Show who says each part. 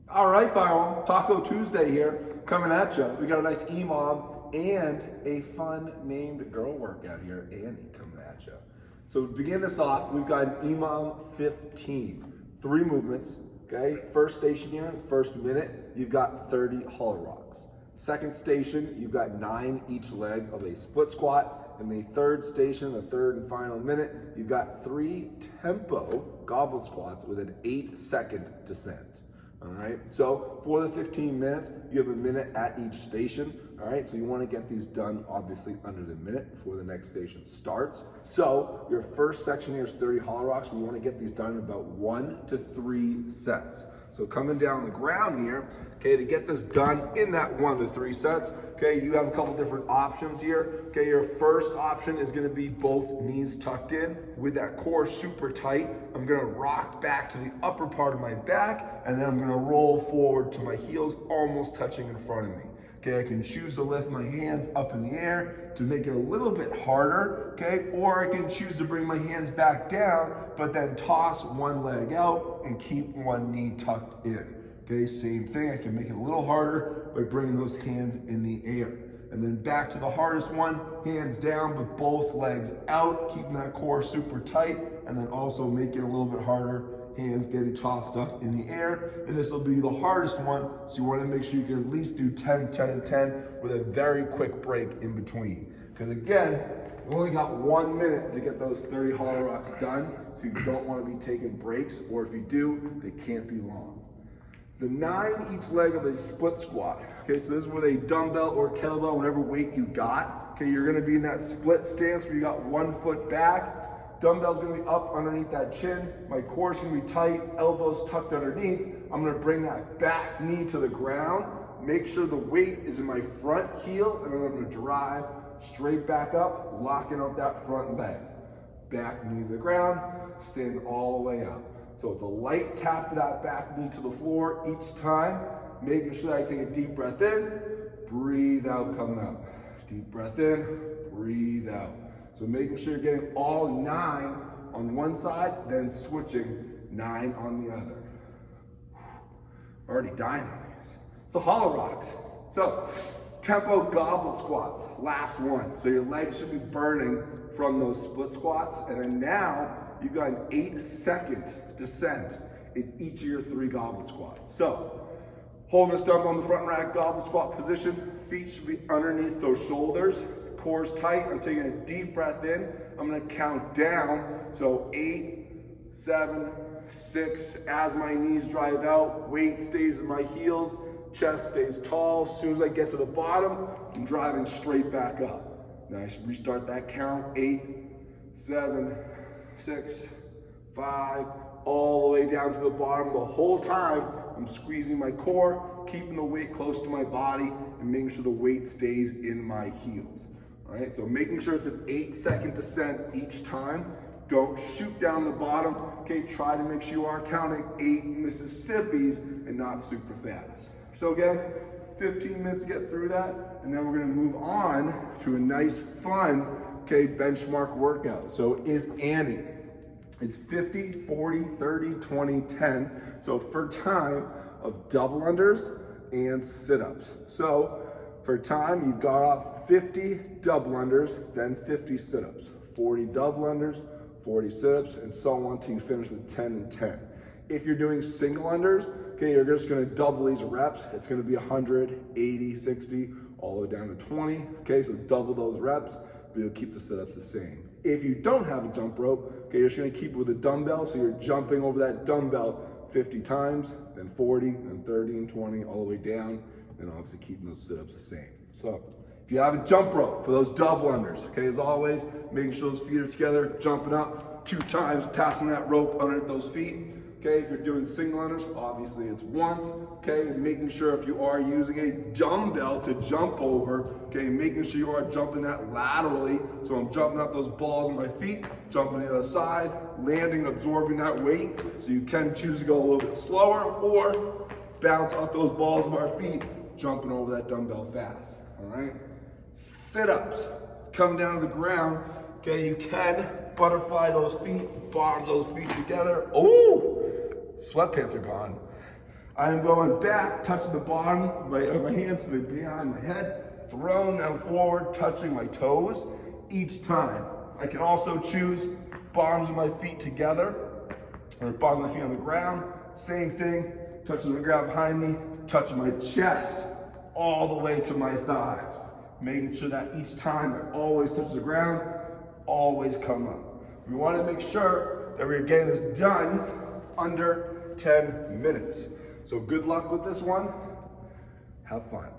Speaker 1: All right, Firearm. Taco Tuesday here, coming at you. We got a nice EMOM and a fun named girl workout here, Annie, coming at you. So to begin this off, we've got an EMOM 15. 3 movements, okay? First station here, first minute, you've got 30 hollow rocks. Second station, you've got 9 each leg of a split squat. In the third station, the third and final minute, you've got 3 tempo goblet squats with an 8-second descent. All right, so for the 15 minutes, you have a minute at each station. All right, so you want to get these done obviously under the minute before the next station starts. So your first section here is 30 hollow rocks. We want to get these done in about 1 to 3 sets. So coming down the ground here, okay, to get this done in that 1 to 3 sets, okay, you have a couple different options here. Okay, your first option is gonna be both knees tucked in with that core super tight. I'm gonna rock back to the upper part of my back, and then I'm gonna roll forward to my heels, almost touching in front of me. Okay, I can choose to lift my hands up in the air to make it a little bit harder, okay? Or I can choose to bring my hands back down, but then toss one leg out and keep one knee tucked in. Okay, same thing, I can make it a little harder by bringing those hands in the air. And then back to the hardest one, hands down, but both legs out, keeping that core super tight, and then also make it a little bit harder, hands getting tossed up in the air. And this will be the hardest one, so you want to make sure you can at least do 10, 10, and 10 with a very quick break in between. Because again, we only got 1 minute to get those 30 hollow rocks done, so you don't want to be taking breaks, or if you do, they can't be long. The 9 each leg of a split squat. Okay, so this is with a dumbbell or kettlebell, whatever weight you got. Okay, you're gonna be in that split stance where you got 1 foot back. Dumbbell's gonna be up underneath that chin. My core's gonna be tight, elbows tucked underneath. I'm gonna bring that back knee to the ground. Make sure the weight is in my front heel, and then I'm gonna drive straight back up, locking up that front leg. Back knee to the ground, stand all the way up. So it's a light tap of that back knee to the floor each time, making sure that I take a deep breath in, breathe out, coming up. Deep breath in, breathe out. So making sure you're getting all 9 on one side, then switching 9 on the other. Already dying on these. So hollow rocks. So tempo goblet squats, last one. So your legs should be burning from those split squats. And then now you've got an 8-second descent in each of your 3 goblet squats. So holding this dumbbell on the front rack goblet squat position, feet should be underneath those shoulders, core's tight. I'm taking a deep breath in. I'm gonna count down. So 8, 7, 6, as my knees drive out, weight stays in my heels, chest stays tall. As soon as I get to the bottom, I'm driving straight back up. Now I should restart that count. 8, 7, 6, 5, all the way down to the bottom. The whole time, I'm squeezing my core, keeping the weight close to my body, and making sure the weight stays in my heels. All right, so making sure it's an 8-second descent each time. Don't shoot down the bottom. Okay, try to make sure you are counting 8 Mississippis and not super fast. So again, 15 minutes to get through that, and then we're gonna move on to a nice, fun, okay, benchmark workout. So is Annie. It's 50, 40, 30, 20, 10. So for time of double unders and sit-ups. So for time, you've got off 50 double unders, then 50 sit-ups, 40 double unders, 40 sit-ups, and so on till you finish with 10 and 10. If you're doing single unders, okay, you're just gonna double these reps. It's gonna be 100, 80, 60, all the way down to 20. Okay, so double those reps, but you'll keep the sit-ups the same. If you don't have a jump rope, okay, you're just gonna keep it with a dumbbell, so you're jumping over that dumbbell 50 times, then 40, then 30 and 20, all the way down, and obviously keeping those sit-ups the same. So if you have a jump rope for those double unders, okay, as always, making sure those feet are together, jumping up 2 times, passing that rope under those feet. Okay, if you're doing single unders, obviously it's once, okay, and making sure if you are using a dumbbell to jump over, okay, making sure you are jumping that laterally. So I'm jumping up those balls on my feet, jumping to the other side, landing, absorbing that weight. So you can choose to go a little bit slower or bounce off those balls of our feet, jumping over that dumbbell fast, all right? Sit-ups, come down to the ground, okay, you can butterfly those feet, bottom those feet together. Oh, sweatpants are gone. I am going back, touching the bottom of my hands to the behind my head, throwing them forward, touching my toes each time. I can also choose bottoms of my feet together, or bottom of my feet on the ground. Same thing, touching the ground behind me, touching my chest all the way to my thighs. Making sure that each time I always touch the ground, always come up. We want to make sure that we're getting this done under 10 minutes. So good luck with this one. Have fun.